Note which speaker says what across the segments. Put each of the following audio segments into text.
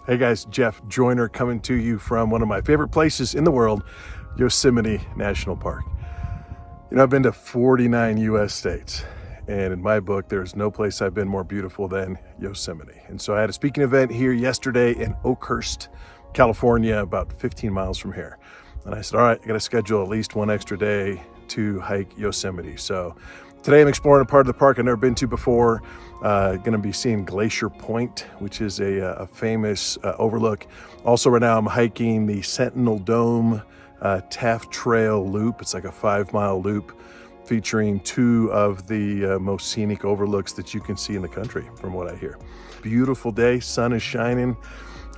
Speaker 1: Hey guys, Jeff Joyner coming to you from one of my favorite places in the world, Yosemite National Park. You know, I've been to 49 US states, and in my book, there's no place I've been more beautiful than Yosemite. And so I had a speaking event here yesterday in Oakhurst, California, about 15 miles from here. And I said, all right, I got to schedule at least one extra day to hike Yosemite. So today I'm exploring a part of the park I've never been to before. Going to be seeing Glacier Point, which is a famous overlook. Also right now I'm hiking the Sentinel Dome Taft Trail loop. It's like a 5-mile loop featuring two of the most scenic overlooks that you can see in the country, from what I hear. Beautiful day, sun is shining.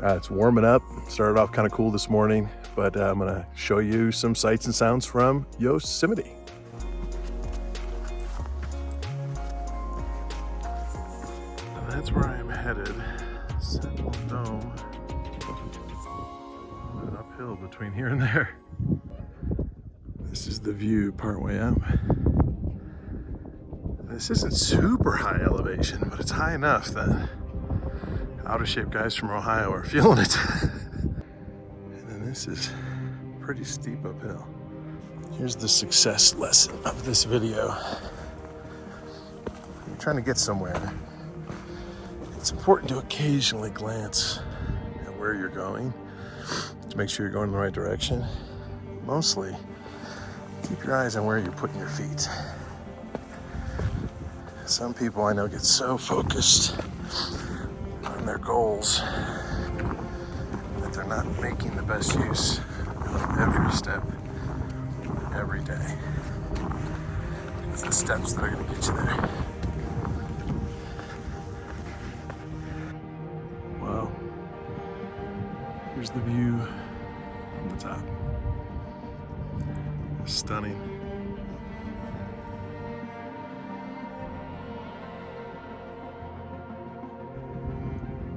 Speaker 1: It's warming up. Started off kind of cool this morning, but I'm gonna show you some sights and sounds from Yosemite. That's where I'm headed. Sentinel Dome. An uphill between here and there. This is the view partway up. This isn't super high elevation, but it's high enough that out of shape guys from Ohio are feeling it. And then this is pretty steep uphill. Here's the success lesson of this video. You're trying to get somewhere. It's important to occasionally glance at where you're going to make sure you're going in the right direction. Mostly, keep your eyes on where you're putting your feet. Some people I know get so focused on their goals that they're not making the best use of every step, every day. It's the steps that are going to get you there. Wow. Here's the view from the top. Stunning.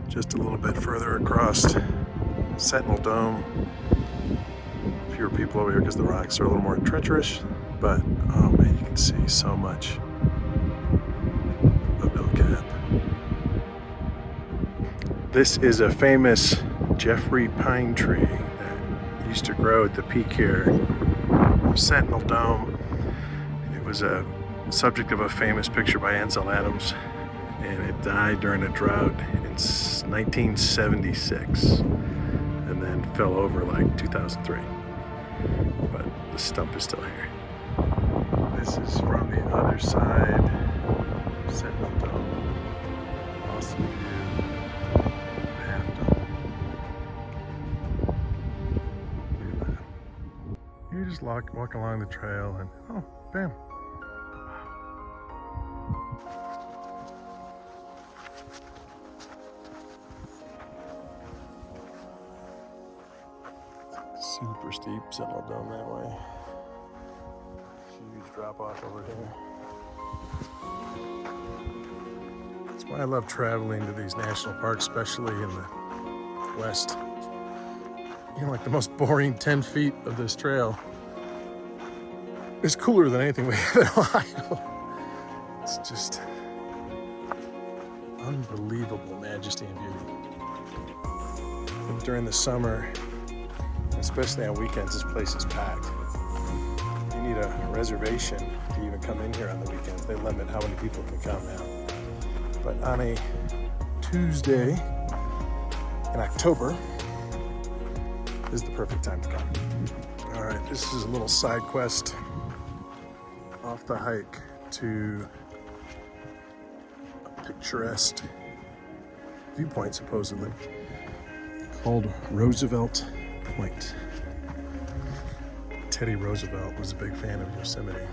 Speaker 1: Just a little bit further across Sentinel Dome. Fewer people over here because the rocks are a little more treacherous, but oh man, you can see so much of El Cap. This is a famous Jeffrey pine tree that used to grow at the peak here, Sentinel Dome. It was a subject of a famous picture by Ansel Adams, and it died during a drought in 1976 and then fell over like 2003. But the stump is still here. This is from the other side of Sentinel Dome. Awesome view. Man Dome. Look at that. You just walk along the trail and oh, bam. Super steep Sentinel Dome that way. Huge drop off over here. That's why I love traveling to these national parks, especially in the West. You know, like the most boring 10 feet of this trail is cooler than anything we have in Ohio. It's just unbelievable majesty and beauty. And during the summer, especially on weekends, this place is packed. You need a reservation to even come in here on the weekends. They limit how many people can come now. But on a Tuesday in October is the perfect time to come. All right, this is a little side quest off the hike to a picturesque viewpoint, supposedly, called Roosevelt Point. Teddy Roosevelt was a big fan of Yosemite.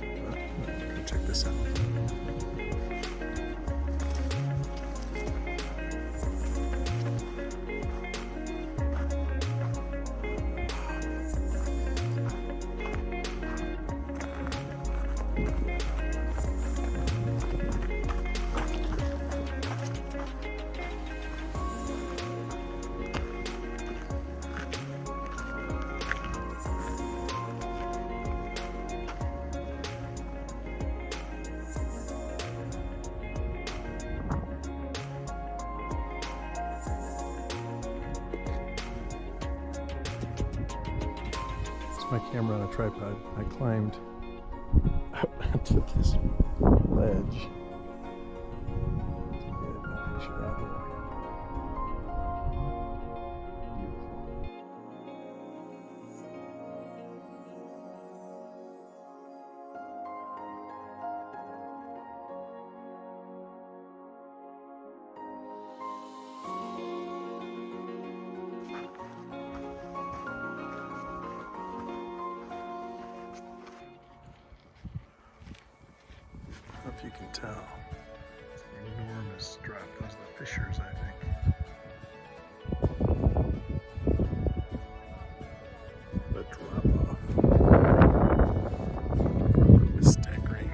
Speaker 1: Go check this out. my camera on a tripod, I climbed up to this ledge to get a picture out here. I don't know if you can tell. It's an enormous drop. Those are the fissures, I think. The drop off. It's staggering.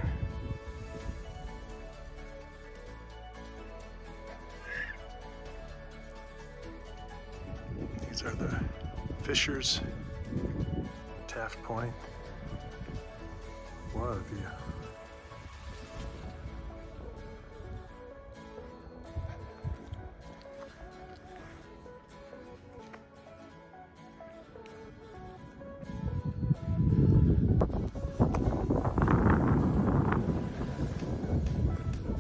Speaker 1: These are the fissures. Taft Point. What a view.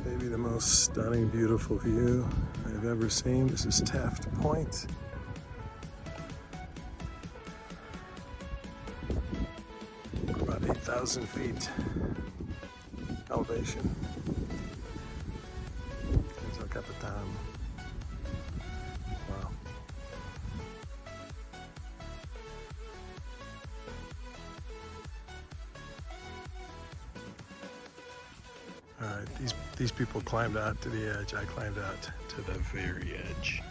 Speaker 1: Maybe the most stunning, beautiful view I've ever seen. This is Taft Point. About 8,000 feet elevation. There's El Capitan. Wow. All right, these people climbed out to the edge. I climbed out to the very edge.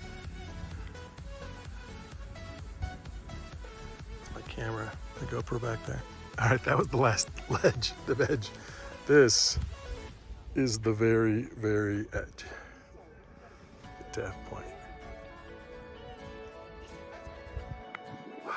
Speaker 1: My camera, the GoPro back there. All right, that was the last ledge, the edge. This is the very, very edge. The Taft Point. Wow.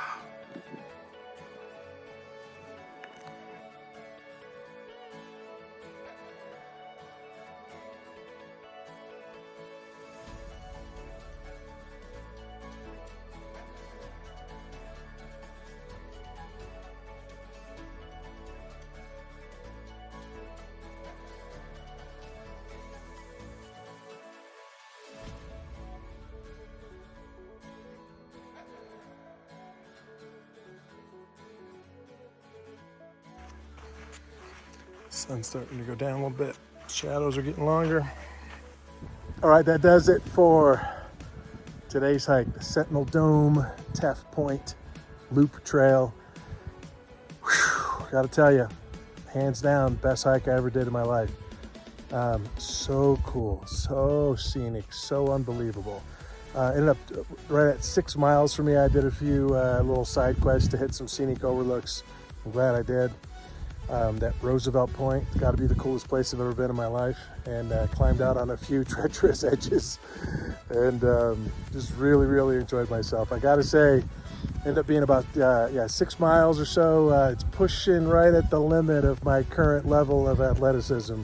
Speaker 1: Sun's starting to go down a little bit. Shadows are getting longer. All right, that does it for today's hike. The Sentinel Dome, Taft Point Loop Trail. Whew, gotta tell you, hands down, best hike I ever did in my life. So cool, so scenic, so unbelievable. Ended up right at 6 miles from me. I did a few little side quests to hit some scenic overlooks. I'm glad I did. That Roosevelt Point, it's got to be the coolest place I've ever been in my life, and climbed out on a few treacherous edges, and just really enjoyed myself. I gotta say, ended up being about 6 miles or so. It's pushing right at the limit of my current level of athleticism.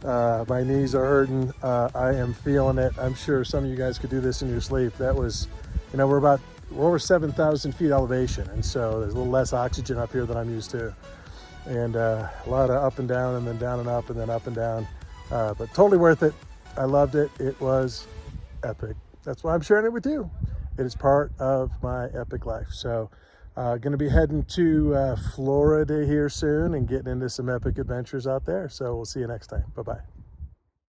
Speaker 1: My knees are hurting. I am feeling it. I'm sure some of you guys could do this in your sleep. That was, we're over 7,000 feet elevation, and so there's a little less oxygen up here than I'm used to. And a lot of up and down, and then down and up, and then up and down, but totally worth it. I loved it. It was epic. That's why I'm sharing it with you. It is part of my epic life. So gonna be heading to Florida here soon and getting into some epic adventures out there. So we'll see you next time. Bye-bye.